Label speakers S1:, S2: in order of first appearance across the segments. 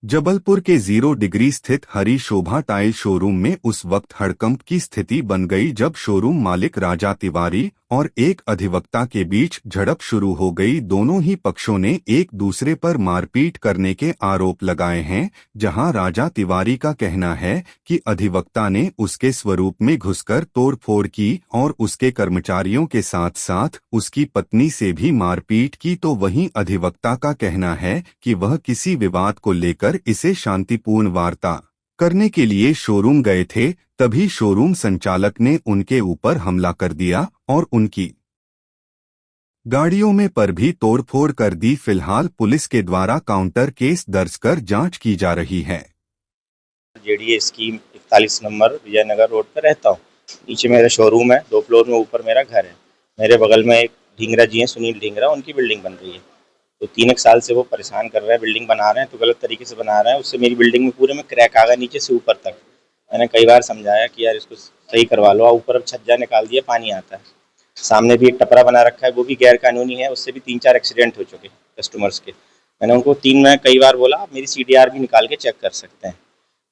S1: जबलपुर के 0 डिग्री स्थित हरी शोभा tile showroom में उस वक्त हड़कंप की स्थिति बन गई जब शोरूम मालिक राजा तिवारी और एक अधिवक्ता के बीच झड़प शुरू हो गई। दोनों ही पक्षों ने एक दूसरे पर मारपीट करने के आरोप लगाए हैं, जहां राजा तिवारी का कहना है कि अधिवक्ता ने उसके स्वरूप में घुसकर तोड़फोड़ की और उसके कर्मचारियों के साथ साथ उसकी पत्नी से भी मारपीट की, तो वहीं अधिवक्ता का कहना है कि वह किसी विवाद को लेकर इसे शांतिपूर्ण वार्ता करने के लिए शोरूम गए थे। तभी शोरूम संचालक ने उनके ऊपर हमला कर दिया और उनकी गाड़ियों में पर भी तोड़फोड़ कर दी। फिलहाल पुलिस के द्वारा काउंटर केस दर्ज कर जांच की जा रही है।
S2: JDA scheme 41 number Vijaynagar road पर रहता हूँ। नीचे मेरा शोरूम है, 2 फ्लोर में, ऊपर मेरा घर है। मेरे बगल में एक ढींगरा जी हैं, सुनील ढींगरा, उनकी बिल्डिंग बन रही है। तो 3 एक साल से वो परेशान कर रहे हैं, बिल्डिंग बना रहे हैं तो गलत तरीके से बना रहे हैं। उससे मेरी बिल्डिंग में पूरे में क्रैक आ गया नीचे से ऊपर तक। मैंने कई बार समझाया कि यार इसको सही करवा लो। ऊपर अब छज्जा निकाल दिया, पानी आता है। सामने भी एक टपरा बना रखा है, वो भी गैर कानूनी है। उससे भी 3-4 एक्सीडेंट हो चुके कस्टमर्स के। मैंने उनको में कई बार बोला आप मेरी सीडीआर भी निकाल के चेक कर सकते हैं।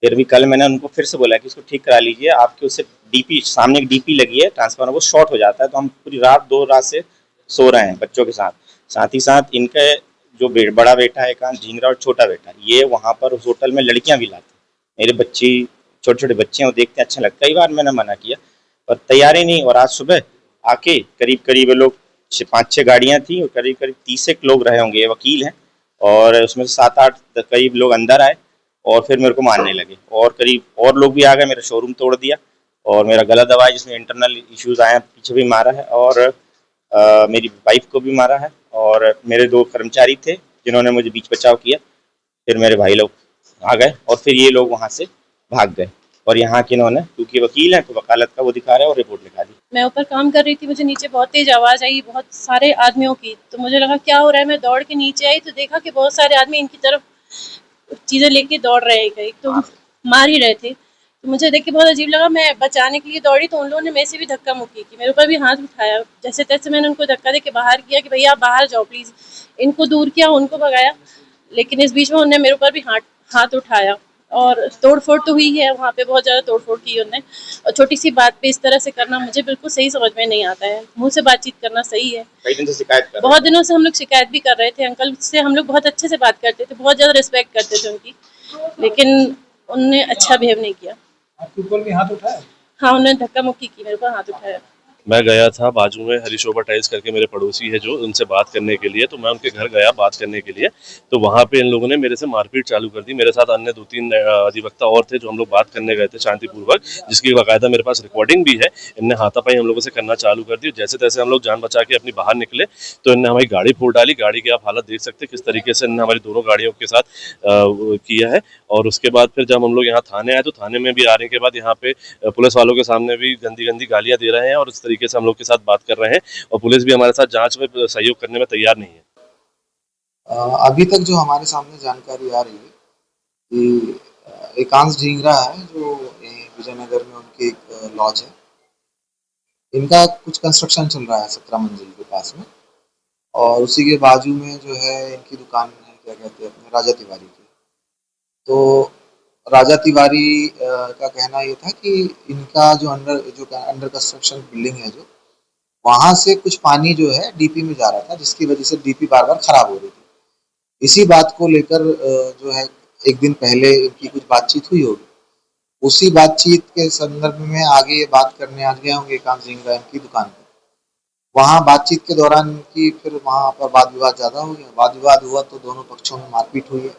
S2: फिर भी कल मैंने उनको फिर से बोला कि इसको ठीक करा लीजिए। आपके उससे डीपी, सामने एक डीपी लगी है ट्रांसफार्मर, वो शॉर्ट हो जाता है। तो हम पूरी रात 2 रात से सो रहे हैं बच्चों के साथ। साथ ही साथ इनके जो बड़ा बेटा है एकांश ढींगरा और छोटा बेटा, ये वहाँ पर उस होटल में लड़कियाँ भी लाते। मेरे बच्चे, छोटे छोटे बच्चे हैं, वो देखते हैं अच्छा लगता है। कई बार मैंने मना किया पर तैयार ही नहीं। और आज सुबह आके करीब करीब लोग 5-6 गाड़ियाँ थी और करीब करीब 30 एक लोग रहे होंगे। ये वकील हैं और उसमें से 7-8 करीब लोग अंदर आए और फिर मेरे को मारने लगे। और करीब और लोग भी आ गए, मेरा शोरूम तोड़ दिया और मेरा गला दबाया, जिसमें इंटरनल इश्यूज आए हैं। पीछे भी मारा है और मेरी वाइफ को भी मारा है। और मेरे 2 कर्मचारी थे जिन्होंने मुझे बीच बचाव किया। फिर मेरे भाई लोग आ गए और फिर ये लोग वहाँ से भाग गए। और यहाँ के इन्होंने, क्योंकि वकील हैं तो वकालत का वो दिखा रहे हैं और रिपोर्ट लिखा दी।
S3: मैं ऊपर काम कर रही थी, मुझे नीचे बहुत तेज आवाज़ आई, बहुत सारे आदमियों की। तो मुझे लगा क्या हो रहा है। मैं दौड़ के नीचे आई तो देखा कि बहुत सारे आदमी इनकी तरफ चीज़ें लेके दौड़ रहे हैं, एक तो मार ही रहे थे। तो मुझे देख के बहुत अजीब लगा। मैं बचाने के लिए दौड़ी तो उन लोगों ने मेरे से भी धक्का मुक्की की, मेरे ऊपर भी हाथ उठाया। जैसे तैसे मैंने उनको धक्का दे के बाहर किया कि भैया आप बाहर जाओ प्लीज़। इनको दूर किया, उनको भगाया, लेकिन इस बीच में उन्होंने मेरे ऊपर भी हाथ उठाया और तोड़-फोड़ तो हुई है। वहाँ पे बहुत ज़्यादा तोड़-फोड़ की उन्होंने। और छोटी-सी बात पे इस तरह से करना मुझे बिल्कुल सही समझ में नहीं आता है। मुँह से बातचीत करना सही है।
S2: कई दिन से शिकायत कर रहे
S3: बहुत दिनों से हम लोग शिकायत भी कर रहे थे। अंकल से हम लोग बहुत अच्छे से बात करते थे, बहुत ज़्यादा रिस्पेक्ट करते थे उनकी, लेकिन उन्होंने अच्छा बिहेव नहीं किया।
S4: आपके ऊपर भी हाथ उठाया?
S3: हाँ, उन्होंने धक्का-मुक्की की, मेरे ऊपर हाथ उठाया।
S5: मैं गया था बाजू में हरी शोभा टाइल्स करके मेरे पड़ोसी है जो, उनसे बात करने के लिए। तो मैं उनके घर गया बात करने के लिए, तो वहाँ पे इन लोगों ने मेरे से मारपीट चालू कर दी। मेरे साथ अन्य 2-3 अधिवक्ता और थे जो हम लोग बात करने गए थे शांतिपूर्वक, जिसकी बाकायदा मेरे पास रिकॉर्डिंग भी है। इनने हाथापाई हम लोगों से करना चालू कर दी। जैसे तैसे हम लोग जान बचा के अपनी बाहर निकले तो इनने हमारी गाड़ी फोड़ डाली। गाड़ी की आप हालत देख सकते हैं किस तरीके से इनने हमारी दोनों गाड़ियों के साथ किया है। और उसके बाद फिर जब हम लोग यहाँ थाने आए तो थाने में भी आने के बाद यहाँ पे पुलिस वालों के सामने भी गंदी गंदी गालियां दे रहे हैं और इस तरीके से हम लोग के साथ बात कर रहे हैं। और पुलिस भी हमारे साथ जांच में सहयोग करने में तैयार नहीं है।
S4: अभी तक जो हमारे सामने जानकारी आ रही है कि एकांश ढींगरा है जो विजयनगर में उनकी एक लॉज है। इनका कुछ कंस्ट्रक्शन चल रहा है 17 मंजिल के पास में, और उसी के बाजू में जो है इनकी दुकान है, क्या कहते हैं अपने, राजा तिवारी की। तो राजा तिवारी का कहना ये था कि इनका जो अंडर कंस्ट्रक्शन बिल्डिंग है, जो वहाँ से कुछ पानी जो है डीपी में जा रहा था, जिसकी वजह से डीपी बार बार खराब हो रही थी। इसी बात को लेकर जो है एक दिन पहले इनकी कुछ बातचीत हुई होगी। उसी बातचीत के संदर्भ में आगे ये बात करने आ गए होंगे एकांश ढींगरा की दुकान पर। वहाँ बातचीत के दौरान की फिर वहाँ पर वाद विवाद ज़्यादा हो गया। वाद विवाद हुआ तो दोनों पक्षों में मारपीट हुई है,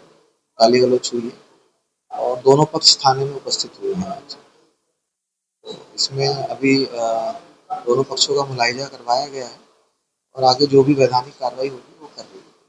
S4: गाली गलौज हुई है और दोनों पक्ष थाने में उपस्थित हुए हैं। तो इसमें अभी दोनों पक्षों का मुलाहिजा करवाया गया है और आगे जो भी वैधानिक कार्रवाई होगी